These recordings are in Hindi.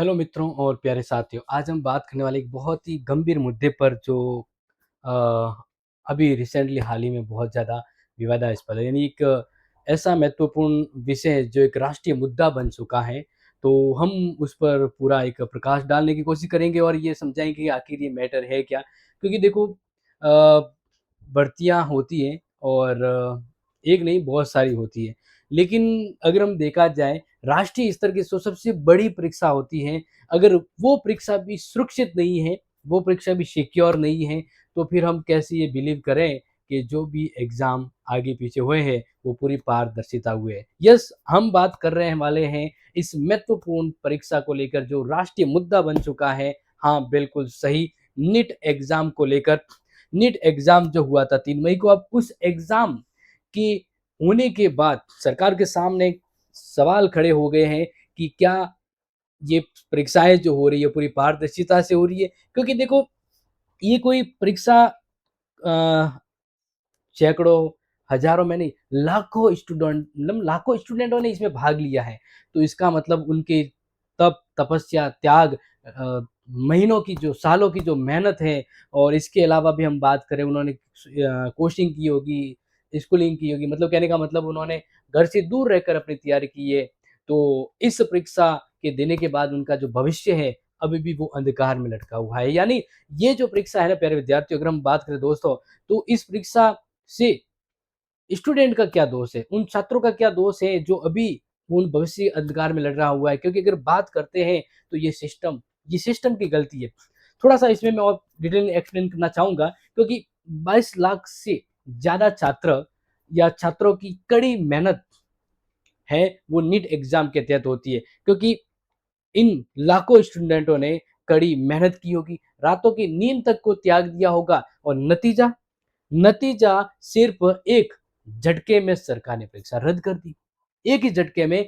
हेलो मित्रों और प्यारे साथियों, आज हम बात करने वाले एक बहुत ही गंभीर मुद्दे पर जो अ, अभी रिसेंटली हाल ही में बहुत ज़्यादा विवादास्पद है। यानी एक ऐसा महत्वपूर्ण विषय है जो एक राष्ट्रीय मुद्दा बन चुका है। तो हम उस पर पूरा एक प्रकाश डालने की कोशिश करेंगे और ये समझाएँगे कि आखिर ये मैटर है क्या? क्योंकि देखो भर्तियाँ होती हैं और एक नहीं बहुत सारी होती हैं। लेकिन अगर हम देखा जाए राष्ट्रीय स्तर की जो सबसे बड़ी परीक्षा होती है, अगर वो परीक्षा भी सुरक्षित नहीं है, वो परीक्षा भी सिक्योर नहीं है, तो फिर हम कैसे ये बिलीव करें कि जो भी एग्ज़ाम आगे-पीछे हुए हैं, वो पूरी पारदर्शिता हुए हैं। यस, हम बात कर रहे वाले हैं इस महत्वपूर्ण परीक्षा को लेकर जो राष्ट्रीय मुद्दा बन चुका है। हाँ, बिल्कुल सही, नीट एग्ज़ाम को लेकर। नीट एग्ज़ाम जो हुआ था 3 मई को, अब उस एग्ज़ाम के होने के बाद सरकार के सामने सवाल खड़े हो गए हैं कि क्या ये परीक्षाएँ जो हो रही है पूरी पारदर्शिता से हो रही है? क्योंकि देखो ये कोई परीक्षा सैकड़ों, हज़ारों में नहीं, लाखों स्टूडेंट मतलब लाखों स्टूडेंटों ने इसमें भाग लिया है। तो इसका मतलब उनके तप, तपस्या, त्याग महीनों की जो सालों की जो मेहनत है और इसके अलावा भी हम बात करें उन्होंने कोचिंग की होगी, स्कूलिंग की होगी, मतलब कहने का मतलब उन्होंने घर से दूर रहकर अपनी तैयारी की है। तो इस परीक्षा के देने के बाद उनका जो भविष्य है, अभी भी वो अंधकार में लटका हुआ है। यानी ये जो परीक्षा है ना प्यारे विद्यार्थियों, अगर हम बात करें दोस्तों, तो इस परीक्षा से स्टूडेंट का क्या दोष है? उन छात्रों का क्या दोष है जो अभी उन भविष्य अंधकार में लड़ रहा हुआ है? क्योंकि अगर बात करते हैं तो ये सिस्टम की गलती है। थोड़ा-सा इसमें मैं और डिटेल में एक्सप्लेन करना चाहूँगा क्योंकि 22 लाख से ज़्यादा छात्र या छात्रों की कड़ी मेहनत है, वो नीट एग्ज़ाम के तहत होती है। क्योंकि इन लाखों स्टूडेंटों ने कड़ी मेहनत की होगी, रातों की नींद तक को त्याग दिया होगा और नतीजा नतीजा सिर्फ एक झटके में सरकार ने परीक्षा रद्द कर दी। एक ही झटके में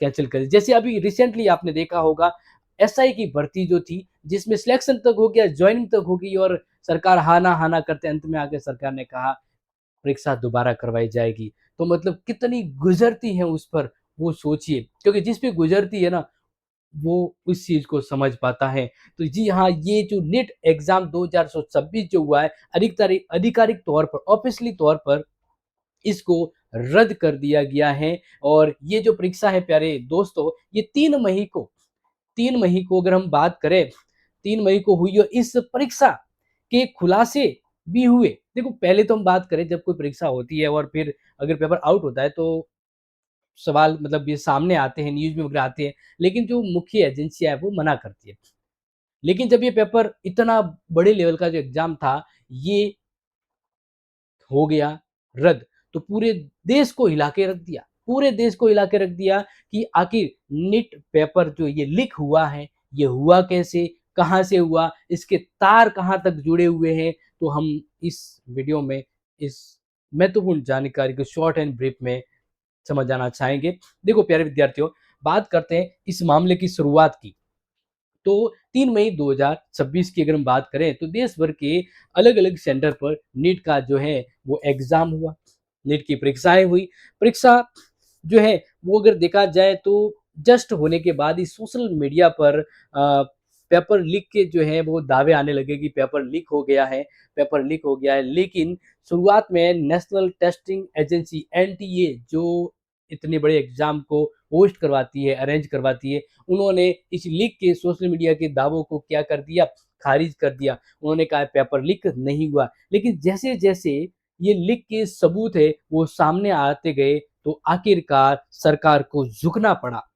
कैंसल कर दी। जैसे अभी रिसेंटली आपने देखा होगा एसआई की भर्ती जो थी, जिसमें सिलेक्शन तक हो गया, जॉइनिंग तक हो गई और सरकार हाँ ना, हाँ ना करते अंत में आके सरकार ने कहा परीक्षा दोबारा करवाई जाएगी। तो मतलब कितनी गुज़रती है उस पर, वो सोचिए। क्योंकि जिस पे गुज़रती है ना, वो उस चीज़ को समझ पाता है। तो जी हाँ, ये जो नीट एग्ज़ाम 2026 जो हुआ है, आधिकारिक तौर पर, ऑफ़िशियली तौर पर इसको रद्द कर दिया गया है और ये जो परीक्षा है प्यारे दोस्तों, ये 3 मई को अगर हम बात करें, 3 मई को हुई और इस परीक्षा के खुलासे भी हुए। देखो पहले तो हम बात करें जब कोई परीक्षा होती है और फिर अगर पेपर आउट होता है तो सवाल मतलब ये सामने आते हैं, न्यूज़ में वगैरह आते हैं, लेकिन जो मुख्य एजेंसियाँ है वो मना करती है। लेकिन जब ये पेपर इतना बड़े लेवल का जो एग्ज़ाम था, ये हो गया रद्द, तो पूरे देश को हिला के रख दिया। पूरे देश को हिला के रख दिया कि आखिर नीट पेपर जो ये लीक हुआ है, ये हुआ कैसे? कहाँ से हुआ? इसके तार कहाँ तक जुड़े हुए हैं? तो हम इस वीडियो में इस महत्वपूर्ण जानकारी को शॉर्ट एंड ब्रीफ में समझ जाना चाहेंगे। देखो प्यारे विद्यार्थियों, बात करते हैं इस मामले की शुरुआत की। तो 3 मई 2026 की अगर हम बात करें तो देश भर के अलग-अलग सेंटर पर नीट का जो है वो एग्ज़ाम हुआ। नीट की परीक्षाएँ हुई। परीक्षा जो है वो अगर देखा जाए तो जस्ट होने के बाद ही सोशल मीडिया पर पेपर लीक के जो है वो दावे आने लगे कि पेपर लीक हो गया है, पेपर लीक हो गया है। लेकिन शुरुआत में नेशनल टेस्टिंग एजेंसी एनटीए जो इतने बड़े एग्ज़ाम को होस्ट करवाती है, अरेंज करवाती है, उन्होंने इस लीक के सोशल मीडिया के दावों को क्या कर दिया, खारिज कर दिया। उन्होंने कहा पेपर लीक नहीं हुआ। लेकिन जैसे-जैसे ये लीक के सबूत है वो सामने आते गए तो आखिरकार सरकार को झुकना पड़ा।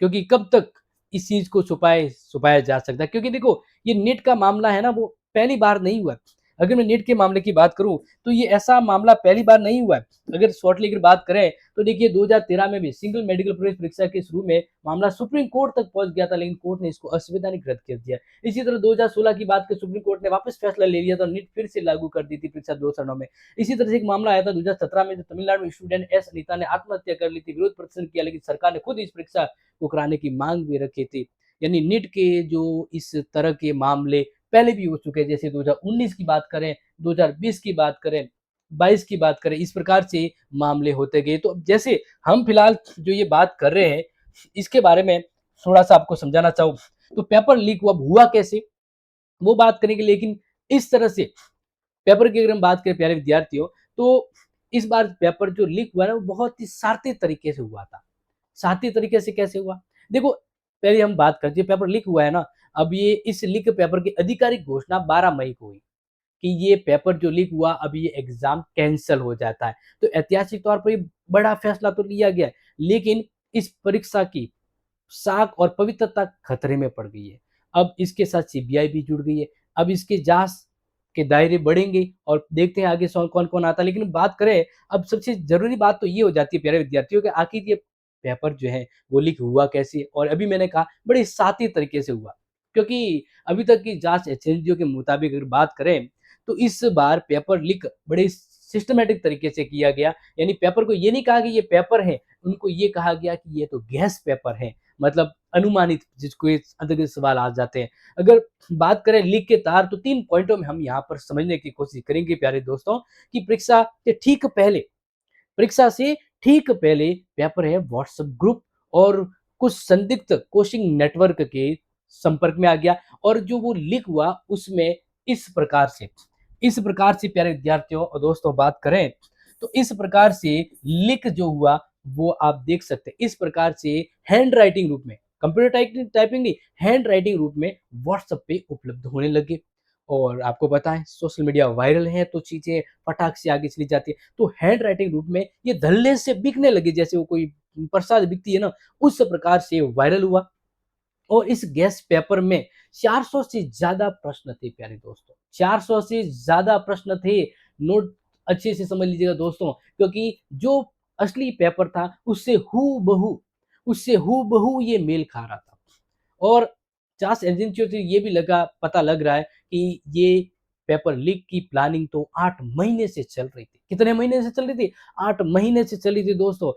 क्योंकि कब तक इस चीज़ को छुपाया जा सकता है क्योंकि देखो ये नेट का मामला है ना वो पहली बार नहीं हुआ। अगर मैं नेट के मामले की बात करूँ तो ये ऐसा मामला पहली बार नहीं हुआ है। अगर शॉर्टली अगर बात करें तो देखिए 2013 में भी सिंगल मेडिकल प्रवेश परीक्षा के शुरू में मामला सुप्रीम कोर्ट तक पहुँच गया था लेकिन कोर्ट ने इसको असंवैधानिक रद्द कर दिया। इसी तरह 2016 की बात करें सुप्रीम कोर्ट ने वापस फैसला ले लिया था नीट फिर से लागू कर दी थी परीक्षा 2 चरणों में। इसी तरह से एक मामला आया था 2017 में जो तमिलनाडु में स्टूडेंट एस अनीता ने आत्महत्या कर ली थी, विरोध प्रदर्शन किया लेकिन सरकार ने खुद इस परीक्षा को कराने की मांग भी रखी थी। यानी नीट के जो इस तरह के मामले पहले भी हो चुके हैं जैसे 2019 की बात करें, 2020 की बात करें, 22 की बात करें, इस प्रकार से मामले होते गए। तो अब जैसे हम फिलहाल जो ये बात कर रहे हैं, इसके बारे में थोड़ा-सा आपको समझाना चाहूँ, तो पेपर लीक हुआ कैसे? वो बात करेंगे, लेकिन इस तरह से पेपर की अगर हम बात करें प्यारे विद्यार्थियों, तो इस बार पेपर जो लीक हुआ ना, वो बहुत ही शातिर तरीके से हुआ था। शातिर तरीके से कैसे हुआ? देखो, पहले हम बात करते हैं, पेपर लीक हुआ है ना, अब ये इस लीक पेपर की आधिकारिक घोषणा 12 मई को हुई कि ये पेपर जो लीक हुआ, अब ये एग्ज़ाम कैंसल हो जाता है। तो ऐतिहासिक तौर पर ये बड़ा फैसला तो लिया गया है, लेकिन इस परीक्षा की साख और पवित्रता खतरे में पड़ गई है। अब इसके साथ सीबीआई भी जुड़ गई है। अब इसके जाँच के दायरे बढ़ेंगे और देखते हैं आगे सौ कौन-कौन आता है। लेकिन बात करें, अब सबसे ज़रूरी बात तो ये हो जाती है प्यारे विद्यार्थियों कि आखिर ये पेपर जो है वो लीक हुआ कैसे? और अभी मैंने कहा बड़े शातिर तरीके से हुआ। क्योंकि अभी तक की जाँच एजेंसियों के मुताबिक अगर बात करें, तो इस बार पेपर लीक बड़े सिस्टमैटिक तरीके से किया गया। यानी पेपर को ये नहीं कहा कि ये पेपर है, उनको ये कहा गया कि ये तो गैस पेपर है। मतलब अनुमानित, जिसको ये अंतर्गत सवाल आ जाते हैं। अगर बात करें लीक के तार, तो 3 पॉइंटों में हम यहाँ पर समझने की कोशिश करेंगे प्यारे दोस्तों, कि परीक्षा से ठीक पहले पेपर है व्हाट्सएप ग्रुप और कुछ संदिग्ध कोचिंग नेटवर्क के संपर्क में आ गया, और जो वो लीक हुआ उसमें इस प्रकार से प्यारे विद्यार्थियों और दोस्तों बात करें, तो इस प्रकार से लीक जो हुआ वो आप देख सकते हैं। इस प्रकार से हैंड राइटिंग रूप में, कंप्यूटर टाइपिंग नहीं, हैंड राइटिंग रूप में व्हाट्सएप पे उपलब्ध होने लगे। और आपको पता है सोशल मीडिया वायरल है तो चीजें फटाक से आगे चली जाती है। तो हैंड राइटिंग रूप में ये धल्ले से बिकने लगे, जैसे वो कोई प्रसाद बिकती है ना, उस प्रकार से वायरल हुआ। और इस गेस्ट पेपर में 400 से ज्यादा प्रश्न थे प्यारे दोस्तों, 400 से ज्यादा प्रश्न थे। नोट अच्छे से समझ लीजिएगा दोस्तों, क्योंकि जो असली पेपर था उससे हू बहू ये मेल खा रहा था। और जांच एजेंसियों से ये भी पता लग रहा है कि ये पेपर लीक की प्लानिंग तो 8 महीने से चल रही थी। कितने महीने से चल रही थी? 8 महीने से चली थी दोस्तों।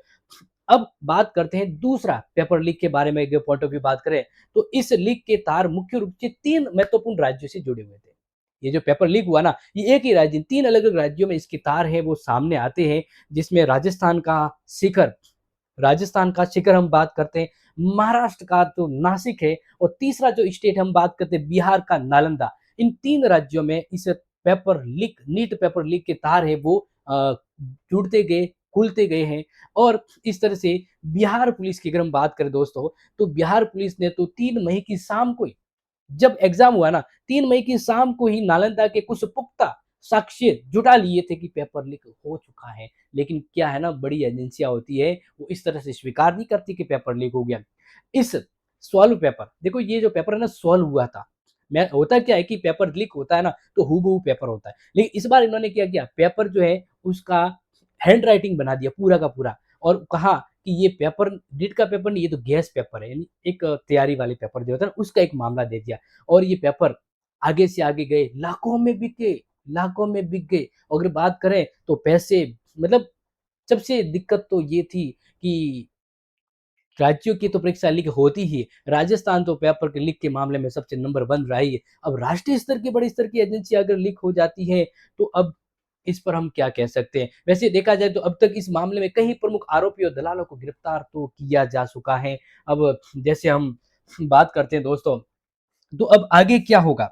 अब बात करते हैं दूसरा पेपर लीक के बारे में, अगर पॉइंट ऑफ व्यू बात करें, तो इस लीक के तार मुख्य रूप से 3 महत्वपूर्ण राज्यों से जुड़े हुए थे। ये जो पेपर लीक हुआ ना, ये एक ही राज्य, 3 अलग-अलग राज्यों में इसके तार हैं वो सामने आते हैं, जिसमें राजस्थान का शिखर हम बात करते हैं, महाराष्ट्र का तो नासिक है, और तीसरा जो स्टेट हम बात करते हैं बिहार का नालंदा। इन 3 राज्यों में इस नीट पेपर लीक के तार है वो जुड़ते गए, खुलते गए हैं। और इस तरह से बिहार पुलिस की अगर हम बात करें दोस्तों, तो बिहार पुलिस ने तो 3 मई की शाम को ही, जब एग्जाम हुआ ना, 3 मई की शाम को ही नालंदा के कुछ पुख्ता साक्ष्य जुटा लिए थे कि पेपर लीक हो चुका है। लेकिन क्या है ना, बड़ी एजेंसियां होती है, वो इस तरह से स्वीकार नहीं करती कि पेपर लीक हो गया। इस सॉल्व पेपर, देखो ये जो पेपर है ना सॉल्व हुआ था। मैं होता क्या है कि पेपर लीक होता है ना, तो हूबहू पेपर होता है, लेकिन इस बार इन्होंने क्या किया, पेपर जो है उसका हैंड राइटिंग बना दिया पूरा का पूरा, और कहा कि ये पेपर नीट का पेपर नहीं, ये तो गैस पेपर है, यानी एक तैयारी वाले पेपर जो होता है ना, उसका एक मामला दे दिया। और ये पेपर आगे से आगे गए, लाखों में बिक गए। और अगर बात करें तो पैसे, मतलब सबसे दिक्कत तो ये थी कि राज्यों की तो परीक्षा लीक होती ही है। राजस्थान तो पेपर के लीक के मामले में सबसे नंबर 1 रहा ही है। अब राष्ट्रीय स्तर की, बड़े स्तर की एजेंसी अगर लीक हो जाती है, तो अब इस पर हम क्या कह सकते हैं? वैसे देखा जाए तो अब तक इस मामले में कई प्रमुख आरोपी और दलालों को गिरफ्तार तो किया जा चुका है। अब जैसे हम बात करते हैं दोस्तों, तो अब आगे क्या होगा?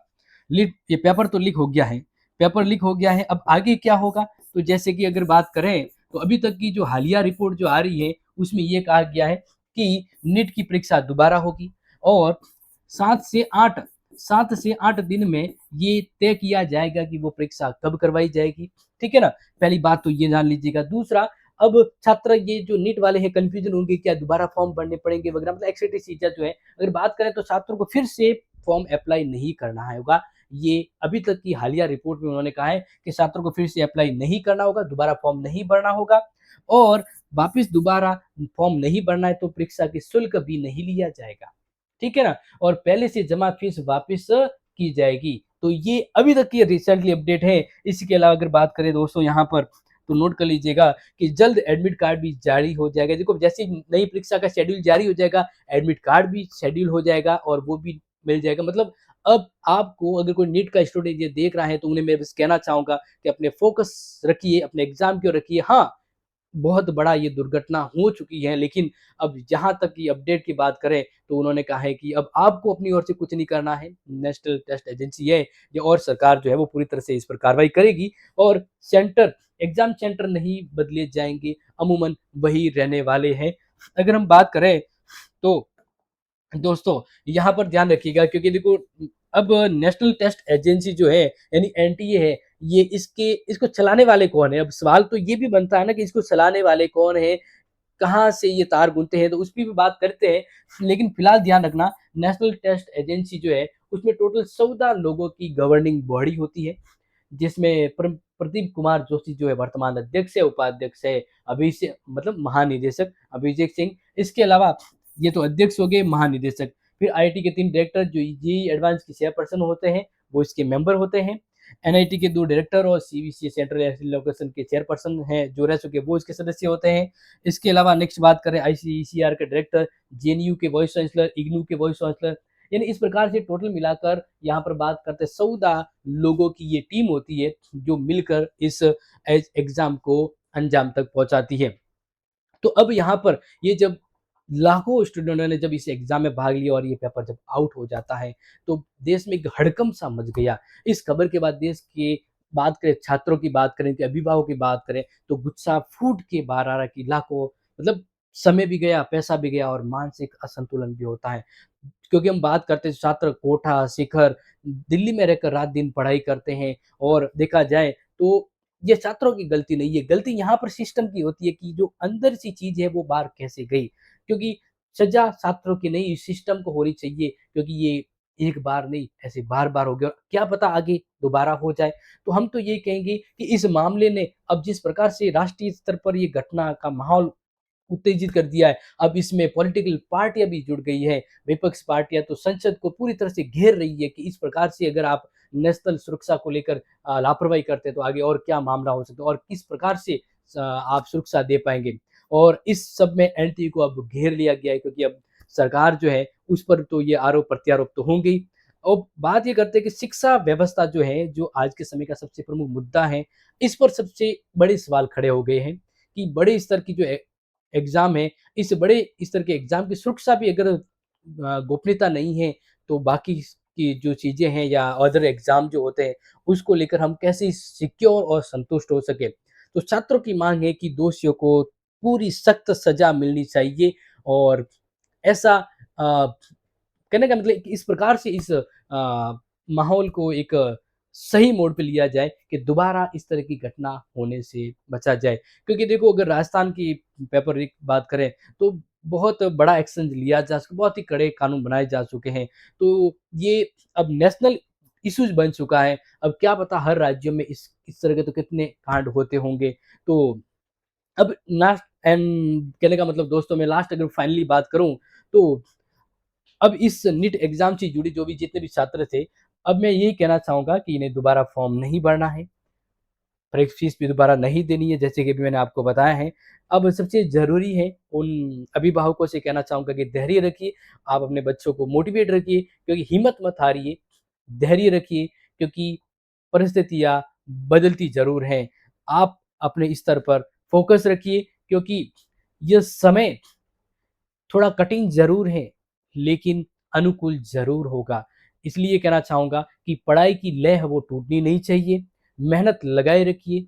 ये पेपर तो लीक हो गया है, अब आगे क्या होगा? तो जैसे कि अगर बात करें, तो अभी तक की जो हालिया रिपोर्ट जो आ रही है, उसमें ये कहा गया है कि नीट की परीक्षा दोबारा होगी, और 7 से 8 दिन में ये तय किया जाएगा कि वो परीक्षा कब करवाई जाएगी। ठीक है ना? पहली बात तो ये जान लीजिएगा। दूसरा, अब छात्र ये जो नीट वाले हैं कन्फ्यूजन होंगे, क्या दोबारा फॉर्म भरने पड़ेंगे वगैरह, मतलब एक्स्ट्रा चीज़ें जो है, अगर बात करें तो छात्रों को फिर से फॉर्म अप्लाई नहीं करना होगा। ये अभी तक की हालिया रिपोर्ट में उन्होंने कहा है कि छात्रों को फिर से अप्लाई नहीं करना होगा, दोबारा फॉर्म नहीं भरना होगा, और वापस दोबारा फॉर्म नहीं भरना है तो परीक्षा की शुल्क भी नहीं लिया जाएगा। ठीक है ना? और पहले से जमा फीस वापस की जाएगी। तो ये अभी तक की रिसेंटली अपडेट है। इसके अलावा अगर बात करें दोस्तों यहाँ पर, तो नोट कर लीजिएगा कि जल्द एडमिट कार्ड भी जारी हो जाएगा। देखो जैसे ही नई परीक्षा का शेड्यूल जारी हो जाएगा, एडमिट कार्ड भी शेड्यूल हो जाएगा और वो भी मिल जाएगा। मतलब अब आपको अगर कोई नीट का स्टूडेंट ये देख रहा है, तो उन्हें मैं बस कहना चाहूँगा कि अपने फ़ोकस रखिए, अपने एग्ज़ाम की ओर रखिए। हाँ, बहुत बड़ा ये दुर्घटना हो चुकी है, लेकिन अब जहाँ तक की अपडेट की बात करें, तो उन्होंने कहा है कि अब आपको अपनी ओर से कुछ नहीं करना है, नेशनल टेस्ट एजेंसी है ये और सरकार जो है वो पूरी तरह से इस पर कार्रवाई करेगी और सेंटर एग्ज़ाम सेंटर नहीं बदले जाएँगे, अमूमन वही रहने वाले हैं। अगर हम बात करें तो दोस्तों, यहाँ पर ध्यान रखिएगा क्योंकि देखो अब नेशनल टेस्ट एजेंसी जो है यानी एनटीए है, ये इसको चलाने वाले कौन हैं? अब सवाल तो ये भी बनता है ना कि इसको चलाने वाले कौन हैं? कहाँ से ये तार गुनते हैं? तो उसकी भी बात करते हैं। लेकिन फिलहाल ध्यान रखना नेशनल टेस्ट एजेंसी जो है, उसमें टोटल 14 लोगों की गवर्निंग बॉडी होती है, जिसमें प्रदीप कुमार जोशी जो है वर्तमान अध्यक्ष है, उपाध्यक्ष है अभिषेक मतलब महानिदेशक अभिषेक सिंह। इसके अलावा ये तो अध्यक्ष हो गए महानिदेशक। फिर आईआईटी के 3 डायरेक्टर जो जेईई एडवांस के चेयरपर्सन होते हैं, वो इसके मेंबर होते हैं। एनआईटी के 2 डायरेक्टर और सीबीसी सेंट्रल एजुकेशन के चेयरपर्सन हैं, जो रह चुके वो इसके सदस्य होते हैं। इसके अलावा नेक्स्ट बात करें आईसीईसीआर के डायरेक्टर, जेएनयू के वाइस चांसलर, इग्नू के वाइस चांसलर, यानी इस प्रकार से टोटल मिलाकर यहाँ पर बात करते हैं 14 लोगों की ये टीम होती है, जो मिलकर इस एग्जाम को अंजाम तक पहुंचाती है। तो अब यहाँ पर ये जब लाखों स्टूडेंटों ने जब इस एग्जाम में भाग लिया और ये पेपर जब आउट हो जाता है, तो देश में एक हड़कंप सा मच गया। इस खबर के बाद देश के बात करें छात्रों की बात करें, कि अभिभावकों की बात करें, तो गुस्सा फूट के बाहर आ रहा है कि लाखों मतलब समय भी गया, पैसा भी गया और मानसिक असंतुलन भी होता है। क्योंकि हम बात करते हैं छात्र कोटा, शिखर, दिल्ली में रहकर रात-दिन पढ़ाई करते हैं और देखा जाए तो ये छात्रों की गलती नहीं है, गलती यहाँ पर सिस्टम की होती है कि जो अंदर सी चीज़ है वो बाहर कैसे गई। क्योंकि सज़ा छात्रों की नहीं सिस्टम को होनी चाहिए क्योंकि ये एक बार नहीं ऐसे बार-बार हो गया और क्या पता आगे दोबारा हो जाए। तो हम तो ये कहेंगे कि इस मामले ने अब जिस प्रकार से राष्ट्रीय स्तर पर ये घटना का माहौल उत्तेजित कर दिया है। अब इसमें पॉलिटिकल पार्टियाँ भी जुड़ गई हैं। विपक्ष पार्टियाँ तो संसद को पूरी तरह से घेर रही है कि इस प्रकार से अगर आप नेशनल सुरक्षा को लेकर लापरवाही करते हैं तो आगे और क्या मामला हो सकता है और किस प्रकार से आप सुरक्षा दे पाएँगे। और इस सब में एनटीए को अब घेर लिया गया है क्योंकि अब सरकार जो है उस पर तो ये आरोप-प्रत्यारोप तो होंगे ही। और बात ये करते हैं कि शिक्षा व्यवस्था जो है, जो आज के समय का सबसे प्रमुख मुद्दा है, इस पर सबसे बड़े सवाल खड़े हो गए हैं कि बड़े स्तर की जो एग्ज़ाम है, इस बड़े स्तर के एग्ज़ाम की सुरक्षा भी अगर गोपनीयता नहीं है, तो बाकी की जो चीज़ें हैं या अदर एग्ज़ाम जो होते हैं, उसको लेकर हम कैसे सिक्योर और संतुष्ट हो सकें। तो छात्रों की माँग है कि दोषियों को पूरी सख्त सज़ा मिलनी चाहिए और ऐसा कहने का मतलब कि इस प्रकार से इस माहौल को एक सही मोड़ पे लिया जाए कि दोबारा इस तरह की घटना होने से बचा जाए। क्योंकि देखो अगर राजस्थान की पेपर लीक बात करें तो बहुत बड़ा एक्शन लिया जा सक बहुत ही कड़े कानून बनाए जा चुके हैं। तो ये अब नेशनल इश्यूज़ बन चुका है। अब क्या पता हर राज्यों में इस तरह के तो कितने कांड होते होंगे। तो अब लास्ट एंड कहने का मतलब दोस्तों मैं लास्ट अगर फाइनली बात करूँ तो अब इस नीट एग्ज़ाम से जुड़ी जो भी जितने भी छात्र थे, अब मैं यही कहना चाहूँगा कि इन्हें दोबारा फॉर्म नहीं भरना है, फीस भी दोबारा नहीं देनी है, जैसे कि अभी मैंने आपको बताया है। अब सबसे ज़रूरी है उन अभिभावकों से कहना चाहूँगा कि धैर्य रखिए, आप अपने बच्चों को मोटिवेट रखिए क्योंकि हिम्मत मत हारिए, धैर्य रखिए क्योंकि परिस्थितियाँ बदलती ज़रूर हैं। आप अपने स्तर पर फ़ोकस रखिए क्योंकि ये समय थोड़ा कठिन ज़रूर है, लेकिन अनुकूल ज़रूर होगा। इसलिए कहना चाहूँगा कि पढ़ाई की लय है वो टूटनी नहीं चाहिए, मेहनत लगाए रखिए,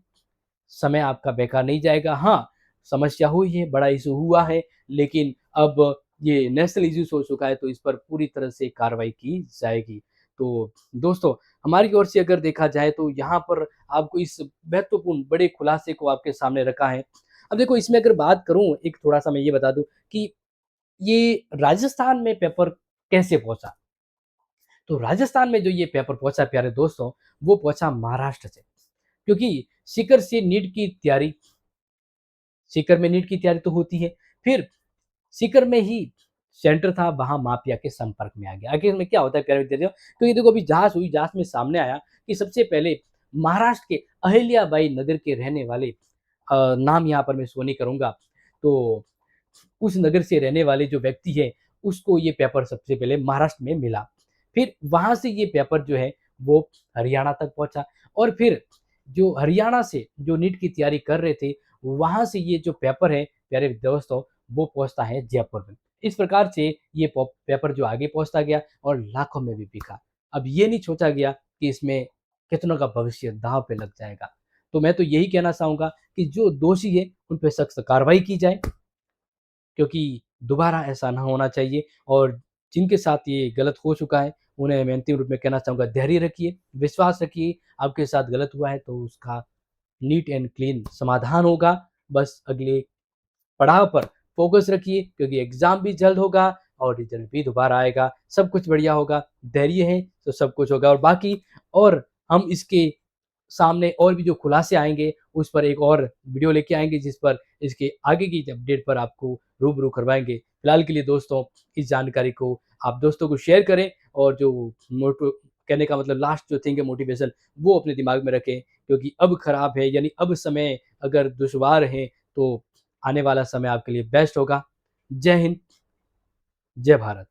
समय आपका बेकार नहीं जाएगा। हाँ, समस्या हुई है, बड़ा इश्यू हुआ है, लेकिन अब ये नेशनल इश्यूज़ हो चुका है तो इस पर पूरी तरह से कार्रवाई की जाएगी। तो दोस्तों, हमारी ओर से अगर देखा जाए तो यहाँ पर आपको इस महत्वपूर्ण बड़े खुलासे को आपके सामने रखा है। अब देखो इसमें अगर बात करूँ, एक थोड़ा-सा मैं ये बता दूँ कि ये राजस्थान में पेपर कैसे पहुँचा? तो राजस्थान में जो ये पेपर पहुँचा प्यारे दोस्तों, वो पहुँचा महाराष्ट्र से। क्योंकि सीकर में नीट की तैयारी तो होती है। फिर सीकर में ही सेंटर था, वहाँ माफिया के संपर्क में आ गया। आखिर में क्या होता है प्यारे विद्यार्थियों, क्योंकि देखो अभी जाँच हुई, जाँच में सामने आया कि सबसे पहले महाराष्ट्र के अहिल्याबाई नगर के रहने वाले नाम यहाँ पर मैं शो नहीं करूँगा, तो उस नगर से रहने वाले जो व्यक्ति है, उसको ये पेपर सबसे पहले महाराष्ट्र में मिला। फिर वहाँ से ये पेपर जो है, वो हरियाणा तक पहुँचा और फिर जो हरियाणा से जो नीट की तैयारी कर रहे थे, वहाँ से ये जो पेपर है प्यारे दोस्तों वो पहुँचता है जयपुर में। इस प्रकार से ये पेपर जो आगे पहुँचता गया और लाखों में भी बिका। अब ये नहीं सोचा गया कि इसमें कितनों का भविष्य दाँव पे लग जाएगा। तो मैं तो यही कहना चाहूँगा कि जो दोषी है उन पे सख्त कार्रवाई की जाए, क्योंकि दोबारा ऐसा ना होना चाहिए। और जिनके साथ ये गलत हो चुका है, उन्हें मैं अंतिम रूप में कहना चाहूँगा, धैर्य रखिए, विश्वास रखिए, आपके साथ गलत हुआ है तो उसका नीट एंड क्लीन समाधान होगा। बस अगले पड़ाव पर फ़ोकस रखिए, क्योंकि एग्ज़ाम भी जल्द होगा और रिज़ल्ट भी दोबारा आएगा, सब कुछ बढ़िया होगा। धैर्य है तो सब कुछ होगा। और बाकी और हम इसके सामने और भी जो खुलासे आएँगे, उस पर एक और वीडियो लेके आएँगे, जिस पर इसके आगे की अपडेट पर आपको रूबरू करवाएँगे। फिलहाल के लिए दोस्तों, इस जानकारी को आप दोस्तों को शेयर करें और जो मोटो कहने का मतलब लास्ट जो थिंग है मोटिवेशन, वो अपने दिमाग में रखें, क्योंकि अब खराब है, यानी अब समय अगर दुश्वार है, तो आने वाला समय आपके लिए बेस्ट होगा। जय हिंद, जय भारत।